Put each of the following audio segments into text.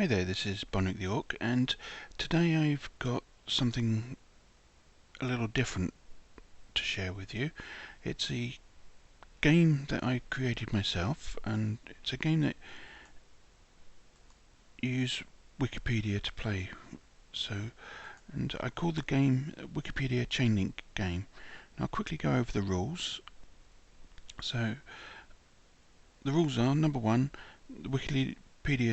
Hi there, this is BonrekTheOrc, and today I've got something a little different to share with you. It's a game that I created myself, and it's a game that you use Wikipedia to play. And I call the game Wikipedia Chain-Link Game. Now I'll quickly go over the rules. So the rules are: number one, the Wikipedia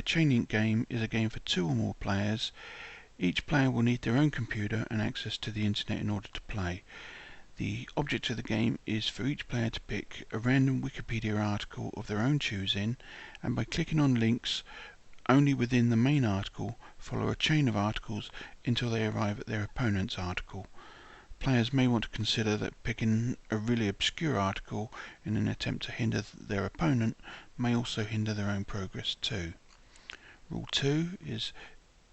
Chain-Link Game is a game for 2 or more players. Each player will need their own computer and access to the internet in order to play. The object of the game is for each player to pick a random Wikipedia article of their own choosing, and by clicking on links only within the main article, follow a chain of articles until they arrive at their opponent's article. Players may want to consider that picking a really obscure article in an attempt to hinder their opponent may also hinder their own progress too. Rule 2 is: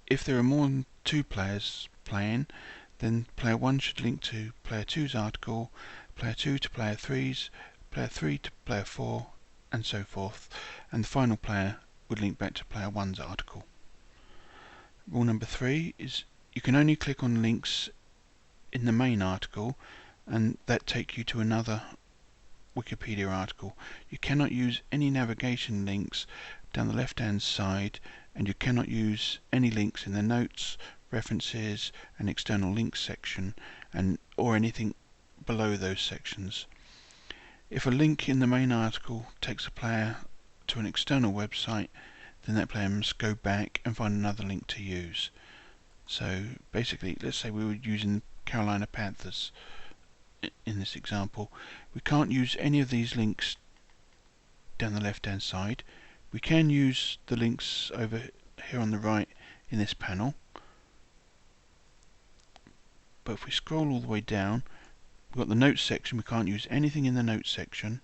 if there are more than 2 players playing, then player 1 should link to player 2's article, player 2 to player 3's, player 3 to player 4, and so forth, and the final player would link back to player 1's article. Rule number 3 is: you can only click on links in the main article, and that take you to another Wikipedia article. You cannot use any navigation links down the left hand side, and you cannot use any links in the notes, references and external links section, or anything below those sections. If a link in the main article takes a player to an external website, then that player must go back and find another link to use. So basically, let's say we were using Carolina Panthers in this example. We can't use any of these links down the left hand side. We can use the links over here on the right in this panel, but if we scroll all the way down, we've got the notes section. We can't use anything in the notes section.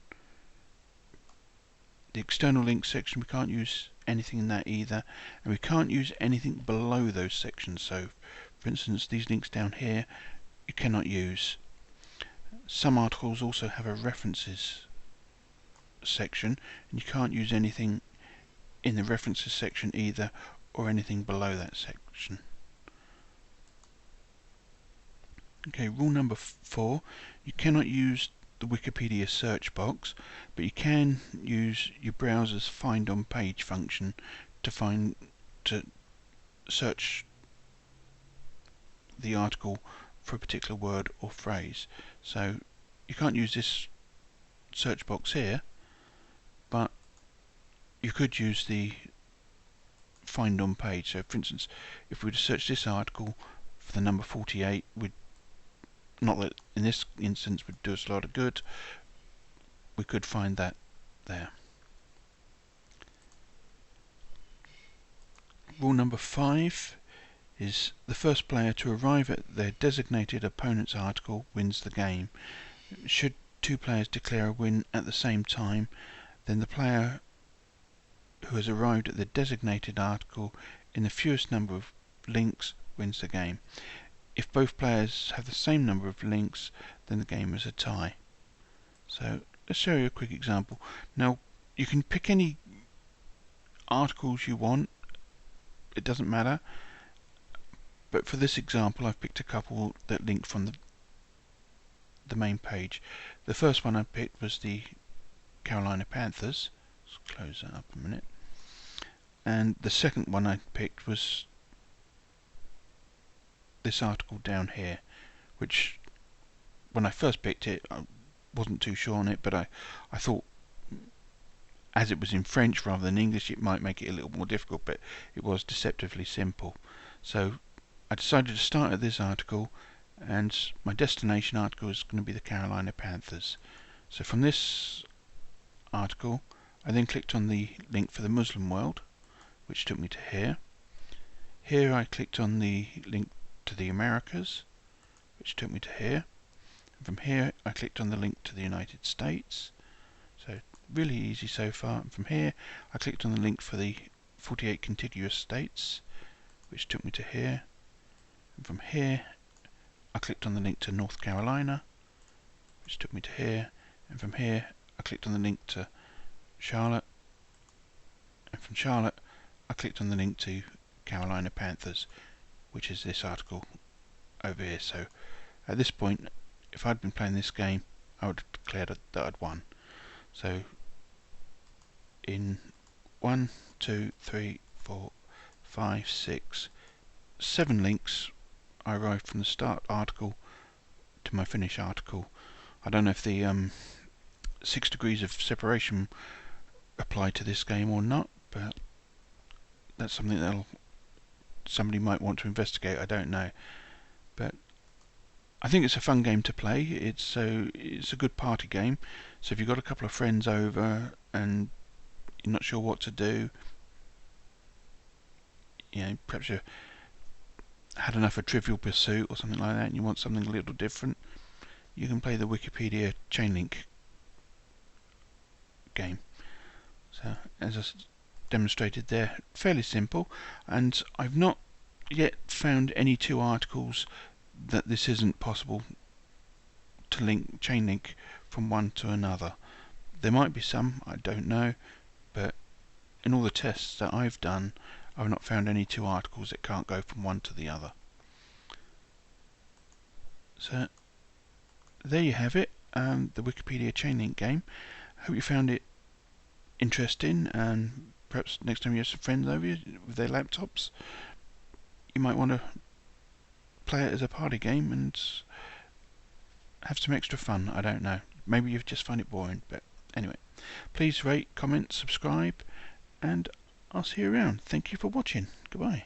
The external links section, we can't use anything in that either, and we can't use anything below those sections. So for instance, these links down here you cannot use. Some articles also have a references section, and you can't use anything in the references section either, or anything below that section. Okay, rule number 4, you cannot use the Wikipedia search box, but you can use your browser's find on page function to search the article for a particular word or phrase. So you can't use this search box here, but you could use the find on page. So for instance, if we were to search this article for the number 48, not that in this instance would do us a lot of good, we could find that there. Rule number 5 is: the first player to arrive at their designated opponent's article wins the game. Should 2 players declare a win at the same time, then the player who has arrived at the designated article in the fewest number of links wins the game. If both players have the same number of links, then the game is a tie. So let's show you a quick example. Now you can pick any articles you want, it doesn't matter, but for this example I've picked a couple that link from the main page. The first one I picked was the Carolina Panthers. Let's close that up a minute. And the second one I picked was this article down here, which when I first picked it I wasn't too sure on it, but I thought as it was in French rather than English it might make it a little more difficult, but it was deceptively simple. So I decided to start at this article, and my destination article is going to be the Carolina Panthers. So from this article I then clicked on the link for the Muslim world, which took me to here. Here I clicked on the link to the Americas, which took me to here. And from here I clicked on the link to the United States. So really easy so far. And from here I clicked on the link for the 48 contiguous states, which took me to here. And from here I clicked on the link to North Carolina, which took me to here. And from here I clicked on the link to Charlotte, and from Charlotte I clicked on the link to Carolina Panthers, which is this article over here. So at this point, if I'd been playing this game, I would have declared that I'd won. So in 1, 2, 3, 4, 5, 6, 7 links, I arrived from the start article to my finish article. I don't know if the 6 degrees of separation apply to this game or not, but that's something that somebody might want to investigate. I don't know, but I think it's a fun game to play. It's a good party game. So if you've got a couple of friends over and you're not sure what to do, perhaps you had enough of Trivial Pursuit or something like that, and you want something a little different, you can play the Wikipedia Chain-Link game. So as I demonstrated there, fairly simple, and I've not yet found any 2 articles that this isn't possible to chain link from one to another. There might be some, I don't know, but in all the tests that I've done, I've not found any 2 articles that can't go from one to the other. So there you have it, the Wikipedia Chain-Link game. Hope you found it interesting, and perhaps next time you have some friends over with their laptops, you might want to play it as a party game and have some extra fun. I don't know. Maybe you've just found it boring, but anyway. Please rate, comment, subscribe, and I'll see you around. Thank you for watching. Goodbye.